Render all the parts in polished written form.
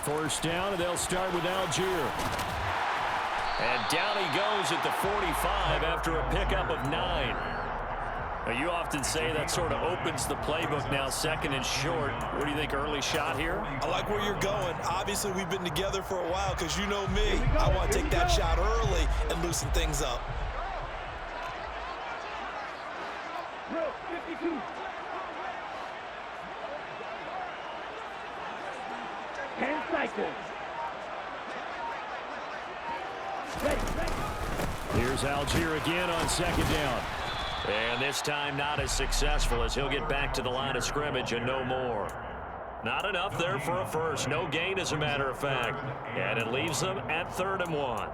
First down, and they'll start with Algier. And down he goes at the 45 after a pickup of 9. Now, you often say that sort of opens the playbook now, second and short. What do you think, early shot here? I like where you're going. Obviously, we've been together for a while because you know me. I want to take that shot early and loosen things up. Drill 52. Hand cycle. Here's Algier again on second down. And this time not as successful as he'll get back to the line of scrimmage and no more. Not enough there for a first. No gain, as a matter of fact. And it leaves them at 3rd and 1.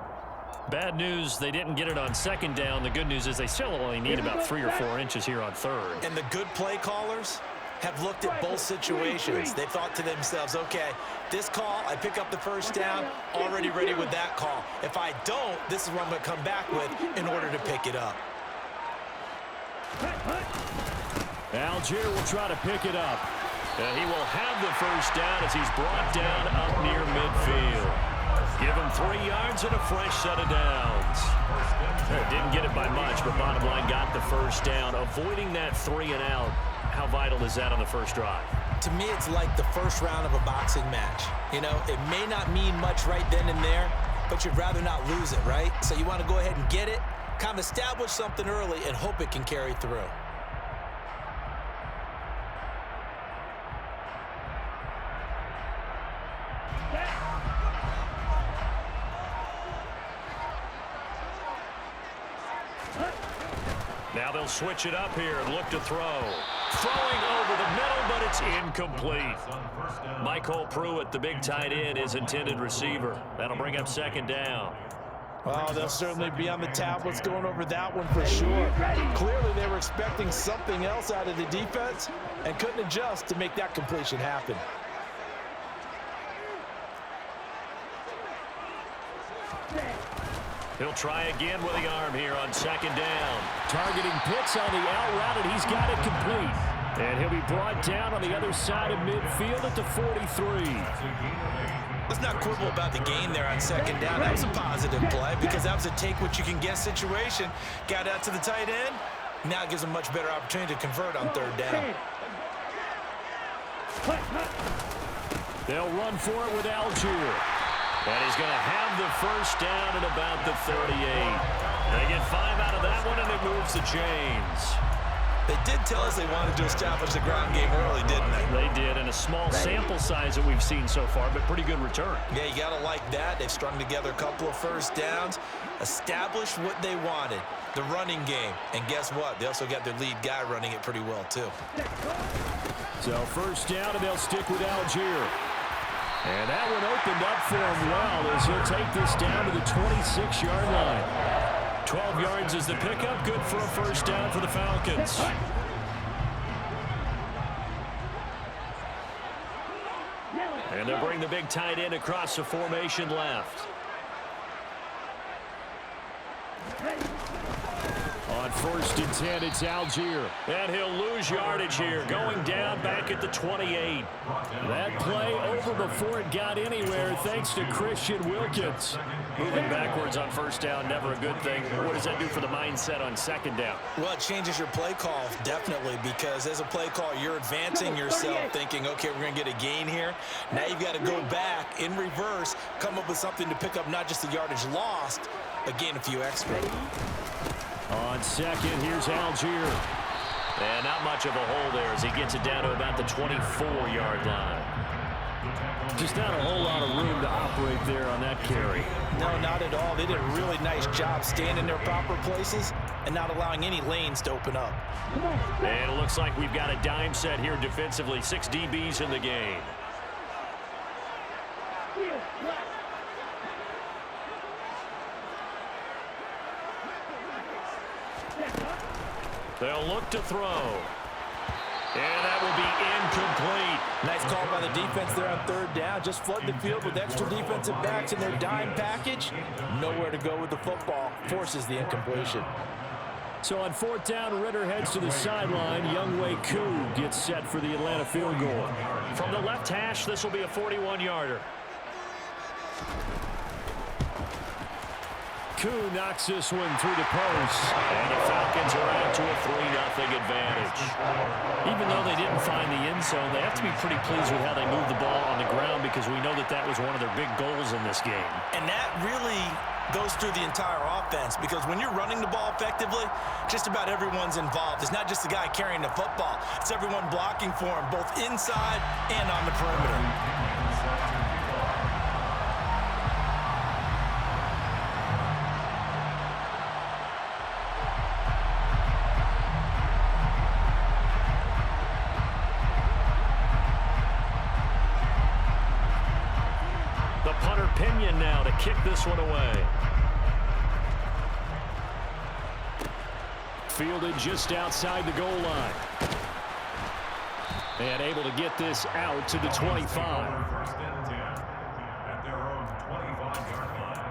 Bad news, they didn't get it on second down. The good news is they still only need about 3 or 4 inches here on third. And the good play callers have looked at both situations. They thought to themselves, okay, this call, I pick up the first down, already ready with that call. If I don't, this is what I'm going to come back with in order to pick it up. Algier will try to pick it up. He will have the first down as he's brought down up near midfield. Give him 3 yards and a fresh set of downs. Didn't get it by much, but bottom line got the first down. Avoiding that 3 and out. How vital is that on the first drive? To me, it's like the first round of a boxing match. You know, it may not mean much right then and there, but you'd rather not lose it, right? So you want to go ahead and get it, kind of establish something early, and hope it can carry through. Now they'll switch it up here and look to throw. Throwing over the middle, but it's incomplete. Michael Pruitt, the big tight end, is intended receiver. That'll bring up second down. Well, they'll certainly be on the tablets going over that one for sure. Clearly, they were expecting something else out of the defense and couldn't adjust to make that completion happen. He'll try again with the arm here on second down. Targeting Pitts on the out route, and he's got it complete. And he'll be brought down on the other side of midfield at the 43. Let's not quibble about the gain there on second down. That was a positive play because that was a take-what-you-can-get situation. Got out to the tight end. Now it gives him a much better opportunity to convert on third down. They'll run for it with Algier. And he's going to have the first down at about the 38. They get 5 out of that one, and it moves the chains. They did tell us they wanted to establish the ground game early, didn't they? They did, and a small sample size that we've seen so far, but pretty good return. Yeah, you got to like that. They've strung together a couple of first downs, established what they wanted, the running game. And guess what? They also got their lead guy running it pretty well, too. So first down, and they'll stick with Algier. And that one opened up for him well as he'll take this down to the 26-yard line. 12 yards is the pickup. Good for a first down for the Falcons. And they'll bring the big tight end across the formation left. On first and 10, it's Algier. And he'll lose yardage here, going down back at the 28. That play over before it got anywhere thanks to Christian Wilkins. Moving backwards on first down, never a good thing. What does that do for the mindset on second down? Well, it changes your play call, definitely, because as a play call, you're advancing yourself, thinking, okay, we're going to get a gain here. Now you've got to go back in reverse, come up with something to pick up not just the yardage lost, but gain a few extra. On second, here's Algier. And not much of a hole there as he gets it down to about the 24-yard line. Just not a whole lot of room to operate there on that carry. No, not at all. They did a really nice job staying in their proper places and not allowing any lanes to open up. And it looks like we've got a dime set here defensively. 6 DBs in the game. They'll look to throw. And that will be incomplete. Nice call by the defense there on third down. Just flood the field with extra defensive backs in their dime package. Nowhere to go with the football. Forces the incompletion. So on fourth down, Ritter heads to the sideline. Younghoe Koo gets set for the Atlanta field goal. From the left hash, this will be a 41-yarder. Koo knocks this one through the post. And the Falcons are out to a 3-0 advantage. Even though they didn't find the end zone, they have to be pretty pleased with how they moved the ball on the ground because we know that that was one of their big goals in this game. And that really goes through the entire offense because when you're running the ball effectively, just about everyone's involved. It's not just the guy carrying the football. It's everyone blocking for him, both inside and on the perimeter. Pinion now to kick this one away. Fielded just outside the goal line. And able to get this out to the 25. First and 10 at their own 25-yard line.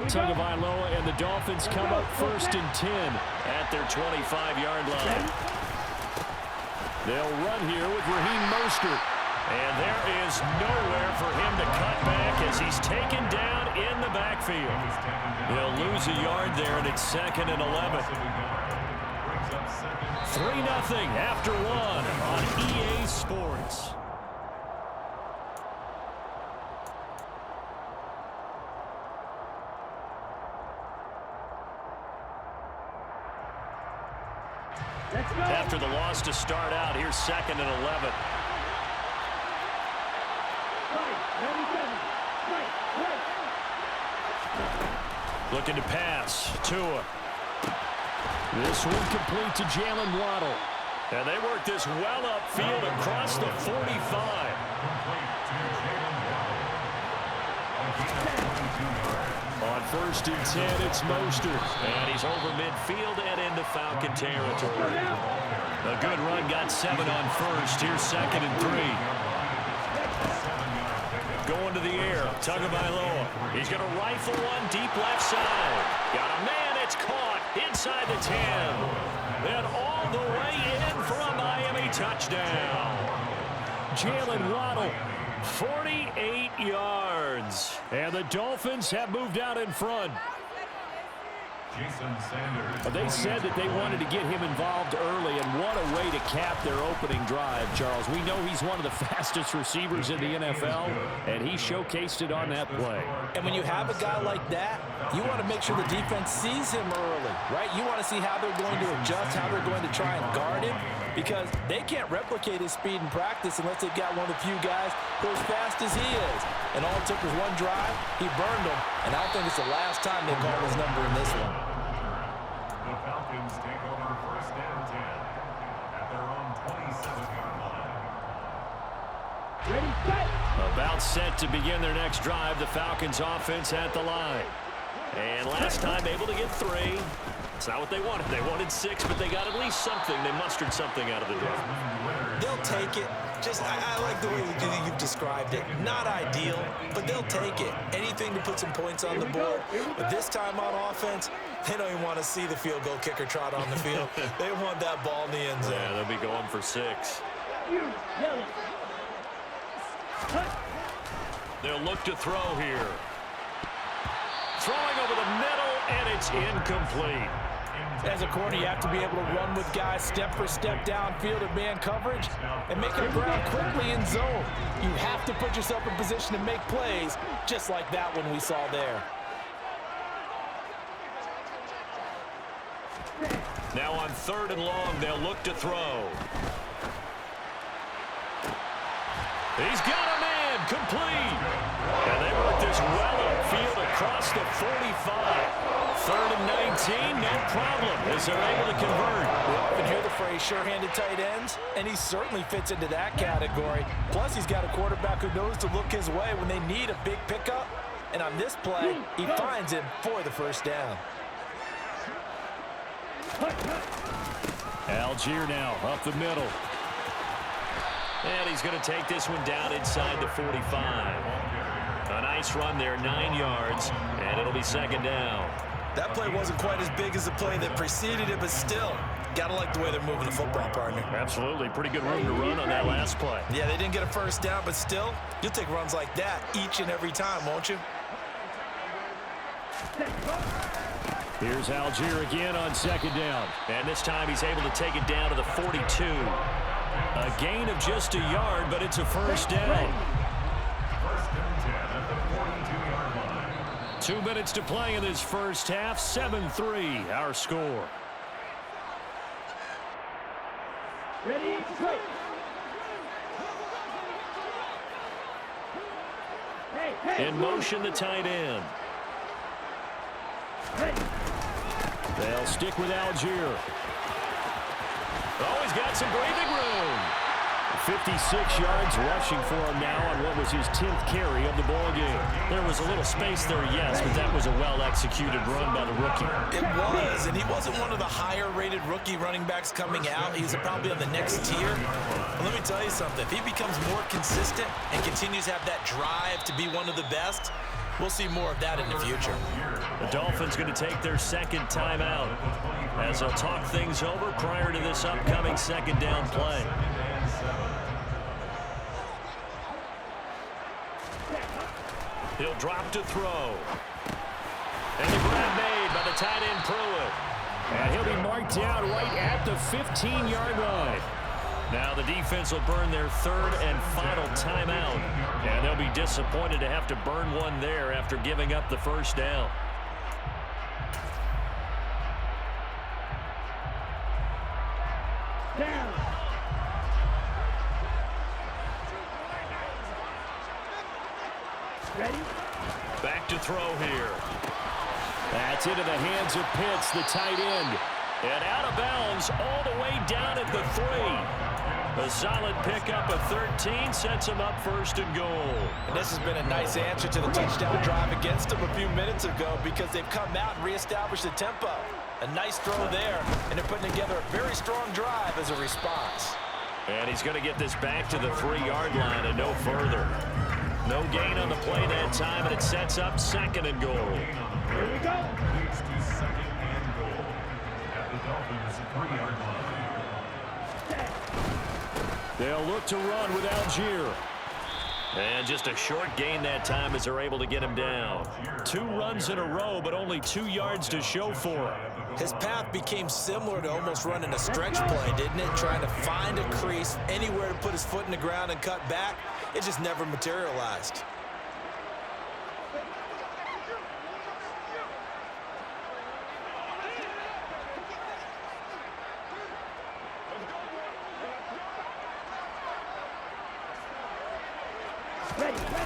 Tagovailoa and the Dolphins come up first and 10 at their 25-yard line. They'll run here with Raheem Mostert. And there is nowhere for him to cut back as he's taken down in the backfield. They'll lose a yard there, and it's 2nd and 11. 3-0 after one on EA Sports. After the loss to start out, here's 2nd and 11. Looking to pass. Tua. This one complete to Jalen Waddle. And they work this well upfield across the 45. On 1st and 10, it's Mostert. And he's over midfield and into Falcon territory. A good run, got 7 on 1st. Here's 2nd and 3. Going to the air, Tagovailoa. He's going to rifle one deep left side. Got a man, it's caught inside the 10. Then all the way in for a Miami touchdown. Jalen Waddle, 48 yards. And the Dolphins have moved out in front. They said that they wanted to get him involved early, and what a way to cap their opening drive, Charles. We know he's one of the fastest receivers in the NFL, and he showcased it on that play. And when you have a guy like that, you want to make sure the defense sees him early, right? You want to see how they're going to adjust, how they're going to try and guard him, because they can't replicate his speed in practice unless they've got one of the few guys who are as fast as he is. And all it took was one drive, he burned them, and I don't think it's the last time they call his number in this one. The Falcons take over 1st and 10 at their own 27-yard line. Ready, set. About set to begin their next drive. The Falcons offense at the line. And last time able to get 3. It's not what they wanted. They wanted 6, but they got at least something. They mustered something out of the door. They'll take it. Just, I like the way you've described it. Not ideal, but they'll take it. Anything to put some points on the board. But this time on offense, they don't even want to see the field goal kicker trot on the field. They want that ball in the end zone. Yeah, they'll be going for 6. They'll look to throw here. Throwing over the middle, and it's incomplete. As a corner, you have to be able to run with guys step for step downfield in man coverage and make them ground quickly in zone. You have to put yourself in position to make plays, just like that one we saw there. Now on 3rd and long, they'll look to throw. He's got a man, complete. And they work this well upfield across the 45. 3rd and 19, no problem, as they're able to convert. We often hear the phrase sure-handed tight ends, and he certainly fits into that category. Plus, he's got a quarterback who knows to look his way when they need a big pickup. And on this play, he finds him for the first down. Algier now up the middle. And he's going to take this one down inside the 45. A nice run there, 9 yards, and it'll be second down. That play wasn't quite as big as the play that preceded it, but still, gotta like the way they're moving the football, partner. Absolutely. Pretty good room to run on that last play. Yeah, they didn't get a first down, but still, you'll take runs like that each and every time, won't you? Here's Algier again on second down. And this time he's able to take it down to the 42. A gain of just a yard, but it's a first down. First and 10 at the 42-yard line. 2 minutes to play in this first half. 7-3, our score. Ready, go. In motion, the tight end. They'll stick with Algier. Oh, he's got some breathing room. 56 yards rushing for him now on what was his 10th carry of the ball game. There was a little space there, yes, but that was a well-executed run by the rookie. It was, and he wasn't one of the higher-rated rookie running backs coming out. He's probably on the next tier. But let me tell you something. If he becomes more consistent and continues to have that drive to be one of the best, we'll see more of that in the future. The Dolphins going to take their second timeout as they'll talk things over prior to this upcoming second down play. He'll drop to throw. And the grab made by the tight end Pruitt. And he'll be marked down right at the 15-yard line. Now the defense will burn their third and final timeout. And they'll be disappointed to have to burn one there after giving up the first down. Down. Ready? Back to throw here. That's into the hands of Pitts, the tight end. And out of bounds all the way down at the 3. A solid pickup of 13 sets him up first and goal. And this has been a nice answer to the touchdown drive against them a few minutes ago because they've come out and reestablished the tempo. A nice throw there, and they're putting together a very strong drive as a response. And he's going to get this back to the 3-yard line and no further. No gain on the play that time, and it sets up second and goal. Here we go. Leads to second and goal at the Dolphins' 3-yard line. They'll look to run with Algier. And just a short gain that time as they're able to get him down. 2 runs in a row, but only 2 yards to show for him. His path became similar to almost running a stretch play, didn't it? Trying to find a crease, anywhere to put his foot in the ground and cut back. It just never materialized.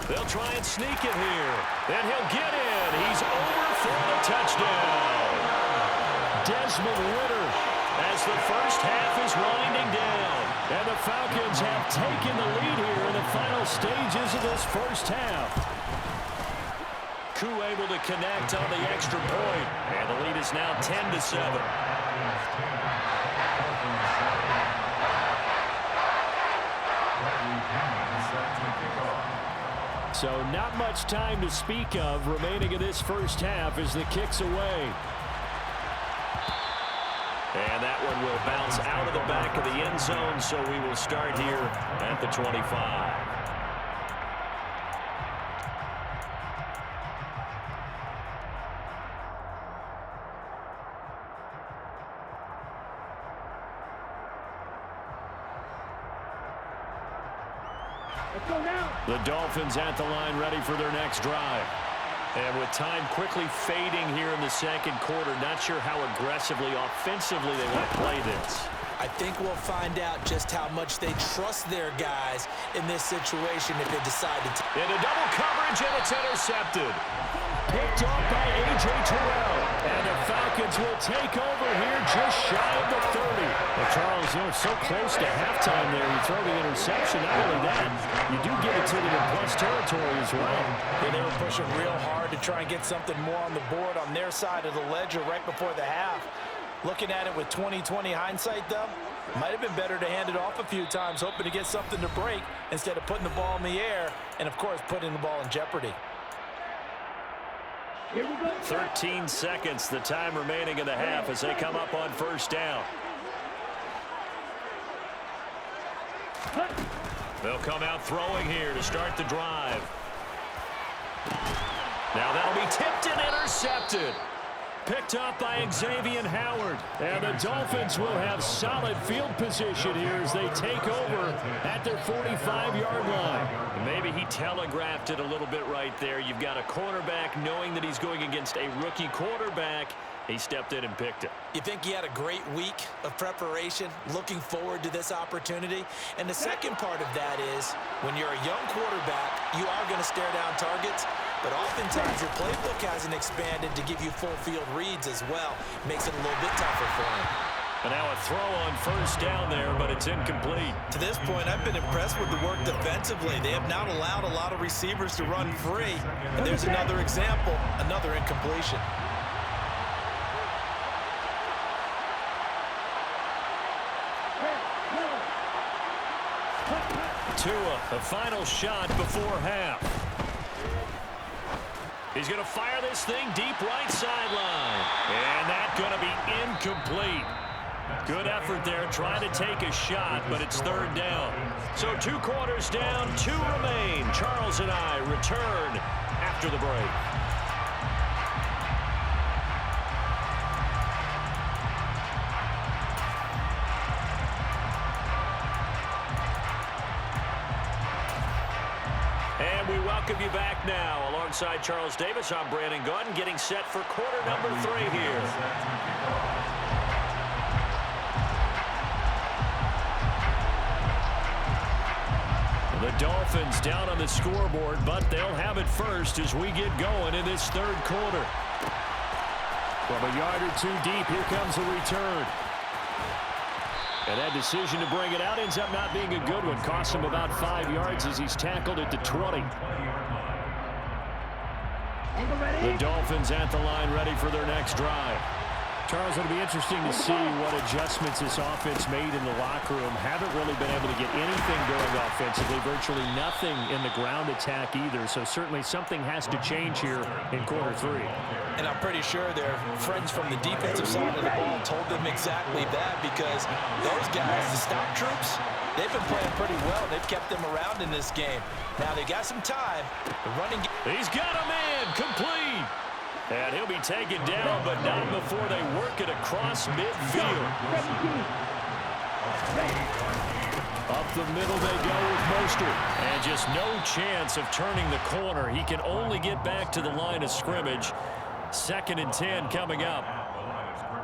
They'll try and sneak it here. And he'll get in. He's over for the touchdown. Desmond Ridder as the first half is winding down. And the Falcons have taken the lead here in the final stages of this first half. Koo able to connect on the extra point. And the lead is now 10-7. So not much time to speak of remaining in this first half as the kick's away. And that one will bounce out of the back of the end zone, so we will start here at the 25. Let's go now. The Dolphins at the line ready for their next drive. And with time quickly fading here in the second quarter, not sure how aggressively, offensively they want to play this. I think we'll find out just how much they trust their guys in this situation if they decide to. Into double coverage, and it's intercepted. Picked off by A.J. Terrell. And the Falcons will take over here just shy of the 30. Well, Charles, you know, so close to halftime there. You throw the interception. Not only that, you do give it to them in plus territory as well. Yeah, they were pushing real hard to try and get something more on the board on their side of the ledger right before the half. Looking at it with 20/20 hindsight, though, might have been better to hand it off a few times, hoping to get something to break instead of putting the ball in the air and, of course, putting the ball in jeopardy. 13 seconds, the time remaining in the half as they come up on first down. They'll come out throwing here to start the drive. Now that'll be tipped and intercepted. Picked up by Xavier Howard. And the Dolphins will have solid field position here as they take over at their 45-yard line. Maybe he telegraphed it a little bit right there. You've got a cornerback knowing that he's going against a rookie quarterback. He stepped in and picked it. You think he had a great week of preparation, looking forward to this opportunity? And the second part of that is, when you're a young quarterback, you are going to stare down targets, but oftentimes your playbook hasn't expanded to give you full field reads as well. Makes it a little bit tougher for him. And now a throw on first down there, but it's incomplete. To this point, I've been impressed with the work defensively. They have not allowed a lot of receivers to run free. And there's another example, another incompletion. Tua, the final shot before half. He's going to fire this thing deep right sideline. And that's going to be incomplete. Good effort there trying to take a shot, but it's third down. So 2 quarters down, 2 remain. Charles and I return after the break. And we welcome you back now. Alongside Charles Davis, I'm Brandon Gaudin, getting set for quarter number 3 here. The Dolphins down on the scoreboard, but they'll have it first as we get going in this third quarter. From a yard or 2 deep, here comes a return. And that decision to bring it out ends up not being a good one. Costs him about 5 yards as he's tackled at the 20. The Dolphins at the line ready for their next drive. Charles, it'll be interesting to see what adjustments this offense made in the locker room. Haven't really been able to get anything going offensively. Virtually nothing in the ground attack either. So certainly something has to change here in quarter 3. And I'm pretty sure their friends from the defensive side of the ball told them exactly that, because those guys, the stop troops, they've been playing pretty well. They've kept them around in this game. Now they got some time. The running game. He's got a man complete. And he'll be taken down, but not before they work it across midfield. Up the middle they go with Mostert. And just no chance of turning the corner. He can only get back to the line of scrimmage. 2nd and 10 coming up.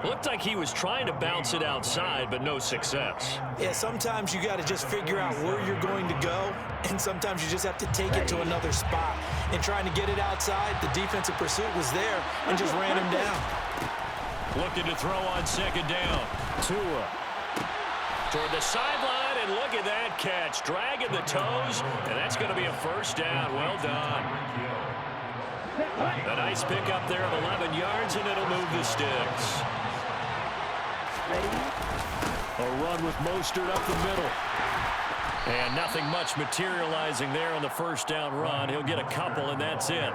Looked like he was trying to bounce it outside, but no success. Yeah, sometimes you got to just figure out where you're going to go, and sometimes you just have to take it to another spot. And trying to get it outside, the defensive pursuit was there and just ran him down. Looking to throw on 2nd down. Tua toward the sideline, and look at that catch. Dragging the toes, and that's going to be a first down. Well done. A nice pickup there of 11 yards, and it'll move the sticks. A run with Mostert up the middle. And nothing much materializing there on the first down run. He'll get a couple, and that's it.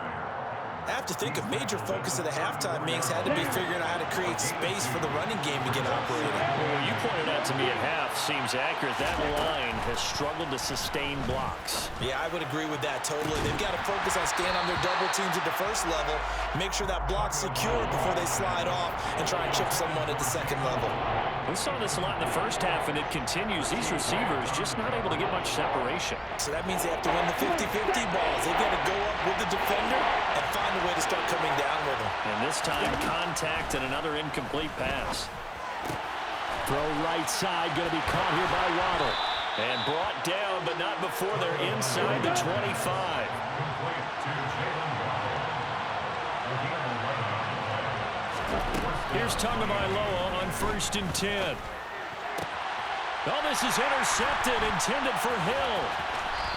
I have to think a major focus of the halftime meetings had to be figuring out how to create space for the running game to get operating. Well, you pointed out to me at half seems accurate. That line has struggled to sustain blocks. Yeah, I would agree with that totally. They've got to focus on staying on their double teams at the first level, make sure that block's secure before they slide off and try and chip someone at the second level. We saw this a lot in the first half, and it continues. These receivers just not able to get much separation. So that means they have to win the 50-50 balls. They've got to go up with the defender and find a way to start coming down with him. And this time, contact and another incomplete pass. Throw right side, going to be caught here by Waddle. And brought down, but not before they're inside the 25. Here's Tagovailoa on 1st and 10. Oh, this is intercepted, intended for Hill.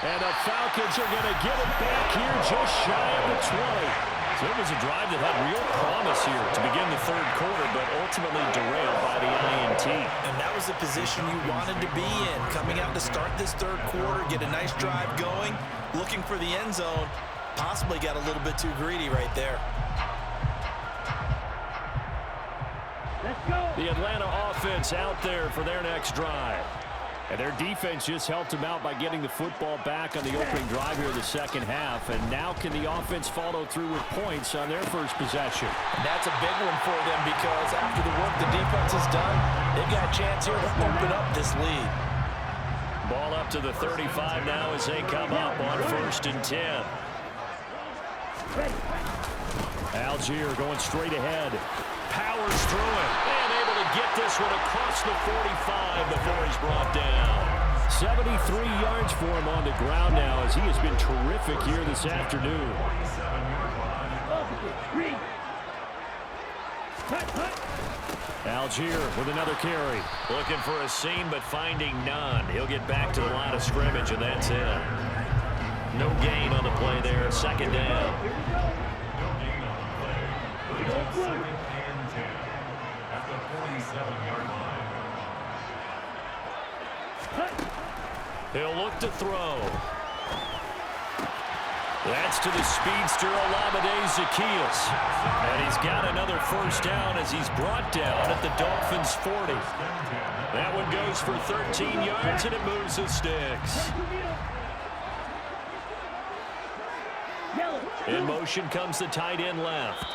And the Falcons are going to get it back here just shy of the 20. So it was a drive that had real promise here to begin the third quarter, but ultimately derailed by the INT. And that was the position you wanted to be in. Coming out to start this third quarter, get a nice drive going, looking for the end zone. Possibly got a little bit too greedy right there. Let's go. The Atlanta offense out there for their next drive. And their defense just helped them out by getting the football back on the opening drive here in the second half. And now can the offense follow through with points on their first possession? And that's a big one for them because after the work the defense has done, they've got a chance here to open up this lead. Ball up to the 35 now as they come up on 1st and 10. Algier going straight ahead. Powers through it. And able to get this one across the 45 before he's brought down. 73 yards for him on the ground now as he has been terrific here this afternoon. Algier with another carry. Looking for a seam but finding none. He'll get back to the line of scrimmage and that's it. No gain on the play there. Second down. At the 47-yard line. He'll look to throw. That's to the speedster, Olamide Zaccheaus. And he's got another first down as he's brought down at the Dolphins' 40. That one goes for 13 yards, and it moves the sticks. In motion comes the tight end left.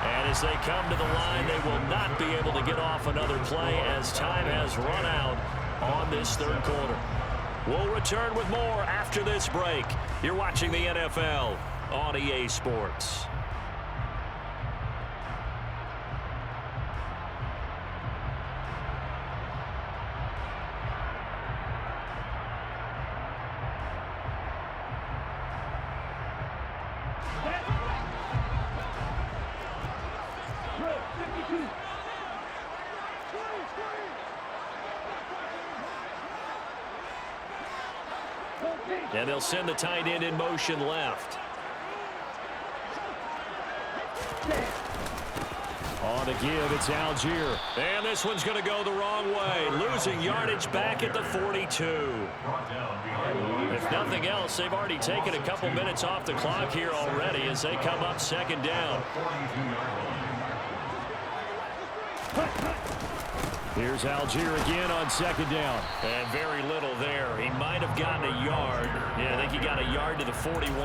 And as they come to the line, they will not be able to get off another play as time has run out on this third quarter. We'll return with more after this break. You're watching the NFL on EA Sports. And they'll send the tight end in motion left. On the give, it's Algier. And this one's going to go the wrong way. Losing yardage back at the 42. If nothing else, they've already taken a couple minutes off the clock here already as they come up second down. Here's Algier again on second down. And very little there. He might have gotten a yard. Yeah, I think he got a yard to the 41.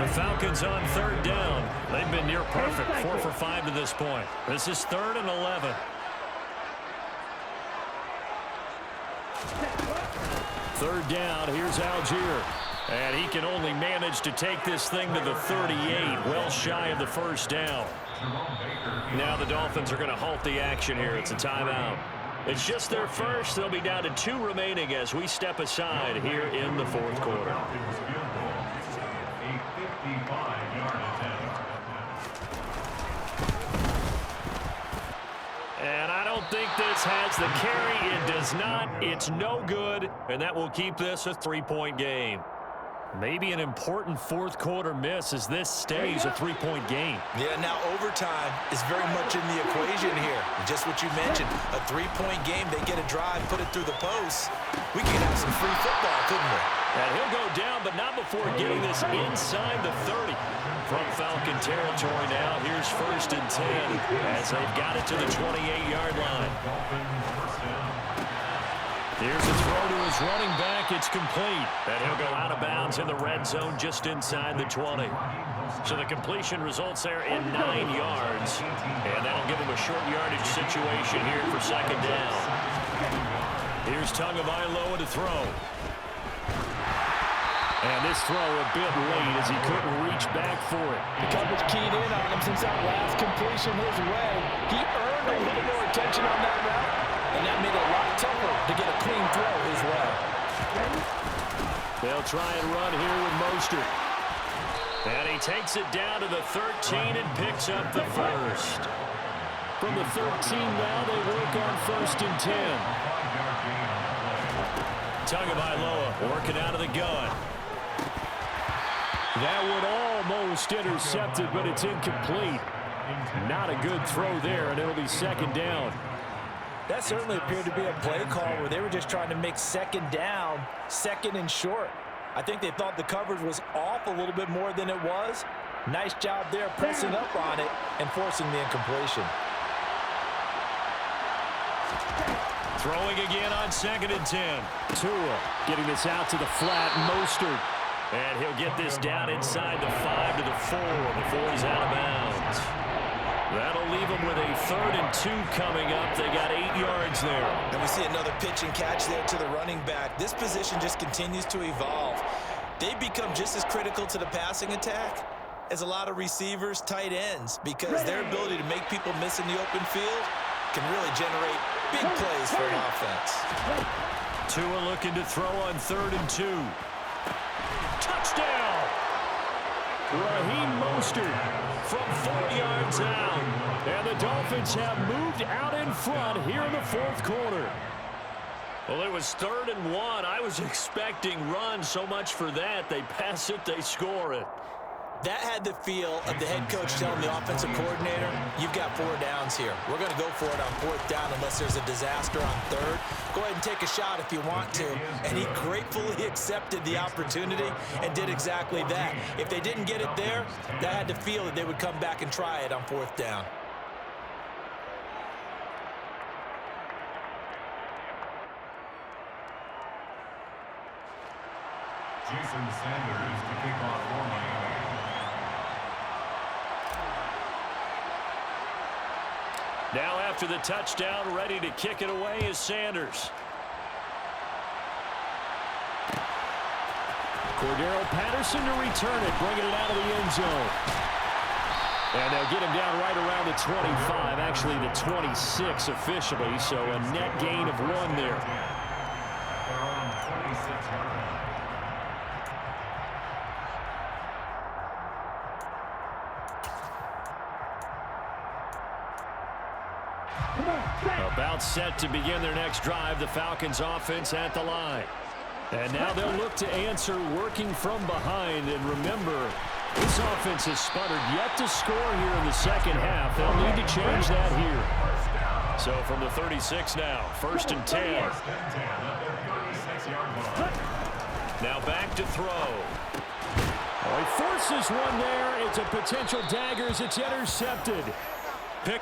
The Falcons on third down. They've been near perfect. 4 for 5 to this point. This is 3rd and 11. Third down. Here's Algier. And he can only manage to take this thing to the 38, well shy of the first down. Now the Dolphins are going to halt the action here. It's a timeout. It's just their first. They'll be down to 2 remaining as we step aside here in the fourth quarter. And I don't think this has the carry. It does not. It's no good. And that will keep this a 3-point game. Maybe an important fourth quarter miss as this stays a 3-point game. Yeah, now overtime is very much in the equation here. Just what you mentioned, a 3-point game. They get a drive, put it through the post. We could have some free football, couldn't we? And he'll go down, but not before getting this inside the 30. From Falcon territory now, here's 1st and 10 as they've got it to the 28-yard line. Here's a throw to his running back. It's complete. And he'll go out of bounds in the red zone just inside the 20. So the completion results there in 9 yards. And that'll give him a short yardage situation here for second down. Here's Tagovailoa to throw. And this throw a bit late as he couldn't reach back for it. The coverage keyed in on him since that last completion his way. He earned a little more attention on that route, and that made it a lot tougher to get a clean throw his way. They'll try and run here with Mostert. And he takes it down to the 13 and picks up the first. From the 13 now, they work on 1st and 10. Tagovailoa working out of the gun. That would almost intercept it, but it's incomplete. Not a good throw there, and it'll be 2nd down. That certainly appeared to be a play call where they were just trying to make 2nd down, 2nd and short. I think they thought the coverage was off a little bit more than it was. Nice job there pressing up on it and forcing the incompletion. Throwing again on 2nd and 10. Tua getting this out to the flat. Mostert. And he'll get this down inside the 5 to the 4 before he's out of bounds. That'll leave them with a 3rd and 2 coming up. They got 8 yards there. And we see another pitch and catch there to the running back. This position just continues to evolve. They become just as critical to the passing attack as a lot of receivers, tight ends, because their ability to make people miss in the open field can really generate big plays for an offense. Tua looking to throw on 3rd and 2. Touchdown! Raheem Mostert from 4 yards out. And the Dolphins have moved out in front here in the 4th quarter. Well, it was 3rd and 1. I was expecting run, so much for that. They pass it, they score it. That had the feel of the head coach telling the offensive coordinator, you've got 4 downs here. We're going to go for it on 4th down unless there's a disaster on 3rd. Go ahead and take a shot if you want to. And he gratefully accepted the opportunity and did exactly that. If they didn't get it there, that had the feel that they would come back and try it on 4th down. Jason Sanders to kick off for Miami. Now after the touchdown, ready to kick it away is Sanders. Cordero Patterson to return it, bringing it out of the end zone. And they'll get him down right around the 25, actually the 26 officially, so a net gain of 1 there. Their own 26-yard line. About set to begin their next drive, the Falcons offense at the line. And now they'll look to answer working from behind. And remember, this offense has sputtered yet to score here in the 2nd half. They'll need to change that here. So from the 36 now, 1st and 10. Now back to throw. Oh, he forces one there. It's a potential dagger as it's intercepted. Pick